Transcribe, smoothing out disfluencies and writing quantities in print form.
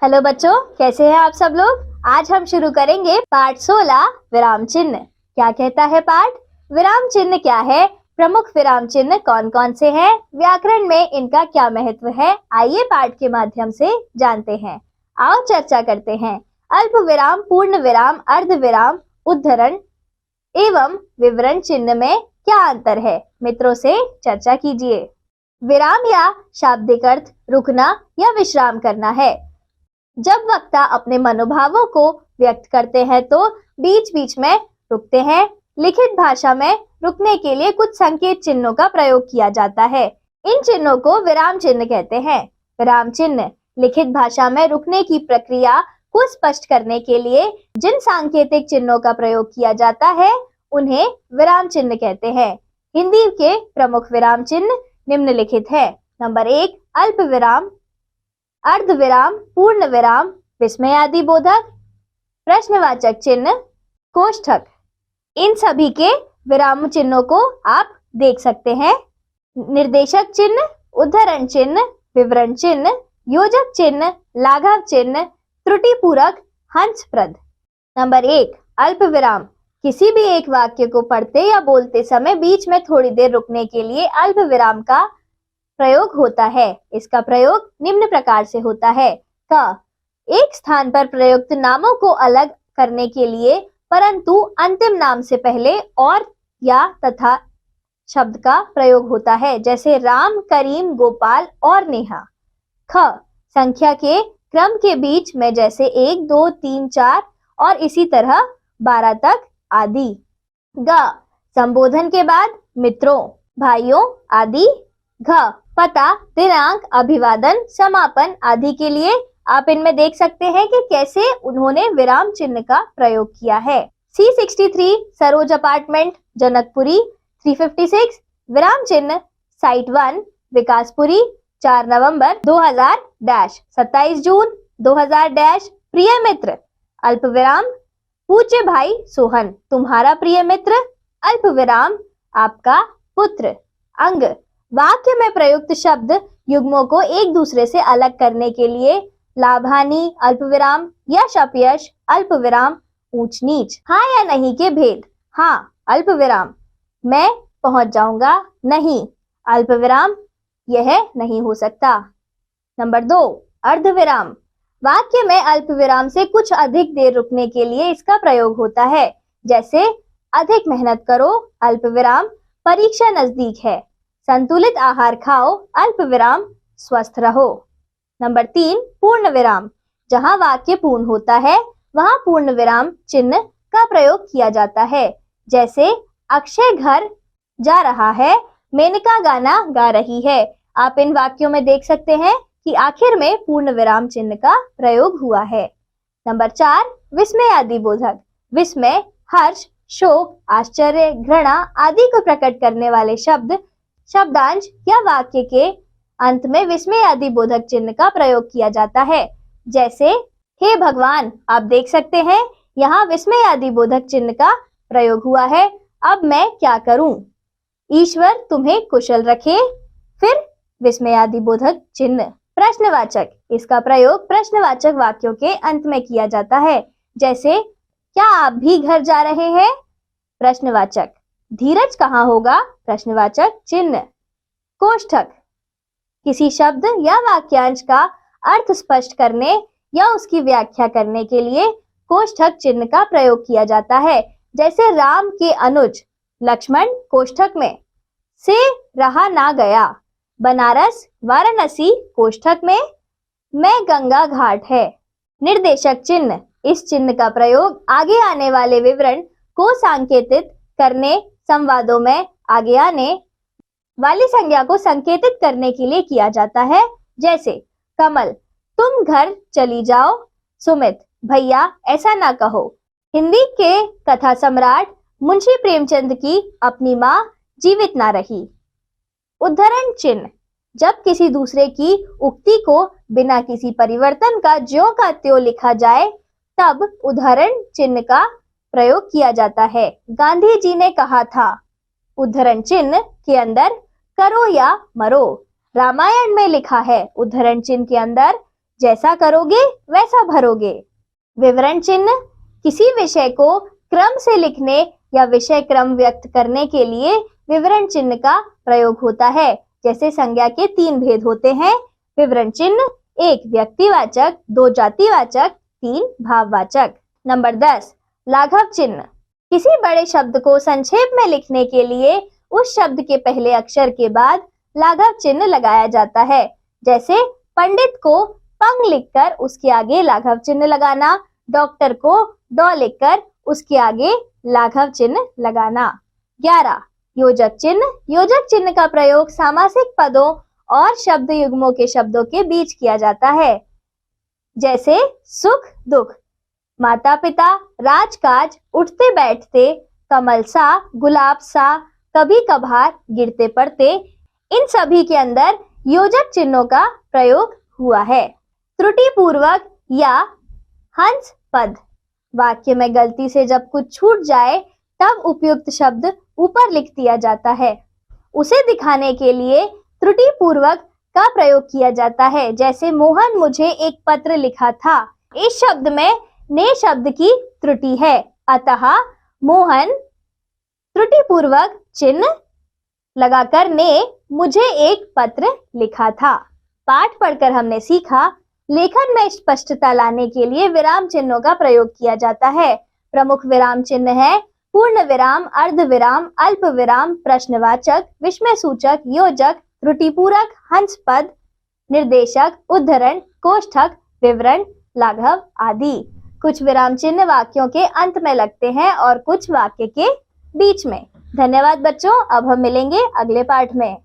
Hello बच्चों, कैसे हैं आप सब लोग। आज हम शुरू करेंगे पाठ 16 विराम चिन्ह। क्या कहता है पाठ? विराम चिन्ह क्या है, प्रमुख विराम चिन्ह कौन कौन से हैं, व्याकरण में इनका क्या महत्व है, आइए पाठ के माध्यम से जानते हैं। आओ चर्चा करते हैं। अल्प विराम, पूर्ण विराम, अर्ध विराम, उद्धरण एवं विवरण चिन्ह में क्या अंतर है, मित्रों से चर्चा कीजिए। विराम या शाब्दिक अर्थ रुकना या विश्राम करना है। जब वक्ता अपने मनोभावों को व्यक्त करते हैं तो बीच बीच में रुकते हैं। लिखित भाषा में रुकने के लिए कुछ संकेत चिन्हों का प्रयोग किया जाता है। इन चिन्हों को विराम चिन्ह कहते हैं। विराम चिन्ह लिखित भाषा में रुकने की प्रक्रिया को स्पष्ट करने के लिए जिन सांकेतिक चिन्हों का प्रयोग किया जाता है उन्हें विराम चिन्ह कहते हैं। हिंदी के प्रमुख विराम चिन्ह निम्नलिखित है। नंबर 1, अल्प विराम, अर्ध विराम, पूर्ण विराम, विस्मयादि बोधक, प्रश्नवाचक चिन्ह, कोष्ठक। इन सभी के विराम चिन्हों को आप देख सकते हैं। निर्देशक चिन्ह, उद्धरण चिन्ह, विवरण चिन्ह, योजक चिन्ह, लाघव चिन्ह, त्रुटि पूरक, हंसप्रद। नंबर 1, अल्प विराम। किसी भी एक वाक्य को पढ़ते या बोलते समय बीच में थोड़ी देर रुकने के लिए अल्प विराम का प्रयोग होता है। इसका प्रयोग निम्न प्रकार से होता है। क, एक स्थान पर प्रयुक्त नामों को अलग करने के लिए परंतु अंतिम नाम से पहले और या तथा शब्द का प्रयोग होता है, जैसे राम, करीम, गोपाल और नेहा। ख, संख्या के क्रम के बीच में, जैसे 1, 2, 3, 4 और इसी तरह 12 तक आदि। ग, संबोधन के बाद मित्रों, भाइयों आदि। घ, पता, दिनांक, अभिवादन, समापन आदि के लिए आप इनमें देख सकते हैं कि कैसे उन्होंने विराम चिन्ह का प्रयोग किया है। C63 सरोज अपार्टमेंट, जनकपुरी, 356 विराम चिन्ह, साइट 1, विकासपुरी, 4 नवंबर 2000 27 जून 2000 प्रिय मित्र, अल्प विराम, पूज्य भाई सोहन, तुम्हारा प्रिय मित्र, अल्प विराम, आपका पुत्र। अंग, वाक्य में प्रयुक्त शब्द युग्मों को एक दूसरे से अलग करने के लिए लाभानी, अल्प विराम, यश अपयश, अल्प विराम, ऊंच नीच। हाँ या नहीं के भेद। हाँ, अल्प विराम, मैं पहुंच जाऊंगा। नहीं, अल्प विराम, यह नहीं हो सकता। नंबर 2, अर्ध विराम। वाक्य में अल्प विराम से कुछ अधिक देर रुकने के लिए इसका प्रयोग होता है, जैसे अधिक मेहनत करो, अल्प विराम, परीक्षा नजदीक है, संतुलित आहार खाओ, अल्प विराम, स्वस्थ रहो। नंबर 3, पूर्ण विराम। जहां वाक्य पूर्ण होता है वहां पूर्ण विराम चिन्ह का प्रयोग किया जाता है, जैसे अक्षय घर जा रहा है, मेनका गाना गा रही है। आप इन वाक्यों में देख सकते हैं कि आखिर में पूर्ण विराम चिन्ह का प्रयोग हुआ है। नंबर 4, विस्मय आदि बोधक। विस्मय, हर्ष, शोक, आश्चर्य, घृणा आदि को प्रकट करने वाले शब्द, शब्दांश या वाक्य के अंत में विस्मय आदि बोधक चिन्ह का प्रयोग किया जाता है, जैसे हे भगवान। आप देख सकते हैं यहाँ विस्मय आदि बोधक चिन्ह का प्रयोग हुआ है। अब मैं क्या करूं? ईश्वर तुम्हें कुशल रखे। फिर विस्मय आदि बोधक चिन्ह। प्रश्नवाचक, इसका प्रयोग प्रश्नवाचक वाक्यों के अंत में किया जाता है, जैसे क्या आप भी घर जा रहे हैं? प्रश्नवाचक। धीरज कहाँ होगा? प्रश्नवाचक चिन्ह। कोष्ठक, किसी शब्द या वाक्यांश का अर्थ स्पष्ट करने या उसकी व्याख्या करने के लिए कोष्ठक चिन्ह का प्रयोग किया जाता है, जैसे राम के अनुज लक्ष्मण कोष्ठक में से रहा ना गया, बनारस वाराणसी कोष्ठक में मैं गंगा घाट है। निर्देशक चिन्ह, इस चिन्ह का प्रयोग आगे आने वाले विवरण को संकेतित करने, संवादों में आगे आने वाली संज्ञा को संकेतित करने के लिए किया जाता है, जैसे कमल तुम घर चली जाओ, सुमित भैया ऐसा ना कहो। हिंदी के कथा सम्राट मुंशी प्रेमचंद की अपनी माँ जीवित ना रही। उद्धरण चिन्ह, जब किसी दूसरे की उक्ति को बिना किसी परिवर्तन का ज्यों का त्यों लिखा जाए तब उद्धरण चिन्ह का प्रयोग किया जाता है। गांधी जी ने कहा था, उद्धरण चिन्ह के अंदर करो या मरो। रामायण में लिखा है, उद्धरण चिन्ह के अंदर जैसा करोगे वैसा भरोगे। विवरण चिन्ह किसी विषय को क्रम से लिखने या विषय क्रम व्यक्त करने के लिए विवरण चिन्ह का प्रयोग होता है। जैसे संज्ञा के 3 भेद होते हैं। विवरण चिन्ह 1 व्यक्तिवाचक, 2 जातिवाचक, 3 भाववाचक। नंबर 10 लाघव चिन्ह किसी बड़े शब्द को संक्षेप में लिखने के लिए उस शब्द के पहले अक्षर के बाद लाघव चिन्ह लगाया जाता है। जैसे पंडित को पंग लिखकर उसके आगे लाघव चिन्ह लगाना, डॉक्टर को डॉ लिखकर उसके आगे लाघव चिन्ह लगाना। 11 योजक चिन्ह। योजक चिन्ह का प्रयोग सामासिक पदों और शब्द युग्मों के शब्दों के बीच किया जाता है। जैसे सुख दुख, माता पिता, राजकाज, उठते बैठते, कमल सा, गुलाब सा, कभी कभार, गिरते पड़ते, इन सभी के अंदर योजक चिन्हों का प्रयोग हुआ है। त्रुटि पूर्वक या हंस पद वाक्य में गलती से जब कुछ छूट जाए तब उपयुक्त शब्द ऊपर लिख दिया जाता है। उसे दिखाने के लिए त्रुटि पूर्वक का प्रयोग किया जाता है। जैसे मोहन मुझे एक पत्र लिखा था। इस शब्द में ने शब्द की त्रुटि है, अतः मोहन त्रुटि पूर्वक चिन्ह लगाकर ने मुझे एक पत्र लिखा था। पाठ पढ़कर हमने सीखा लेखन में स्पष्टता लाने के लिए विराम चिन्हों का प्रयोग किया जाता है। प्रमुख विराम चिन्ह है पूर्ण विराम, अर्ध विराम, अल्प विराम, प्रश्नवाचक, विस्मय सूचक, योजक, त्रुटिपूरक, हंस पद, निर्देशक, उद्धरण, कोष्ठक, विवरण, लाघव आदि। कुछ विराम चिन्ह वाक्यों के अंत में लगते हैं और कुछ वाक्य के बीच में। धन्यवाद बच्चों, अब हम मिलेंगे अगले पाठ में।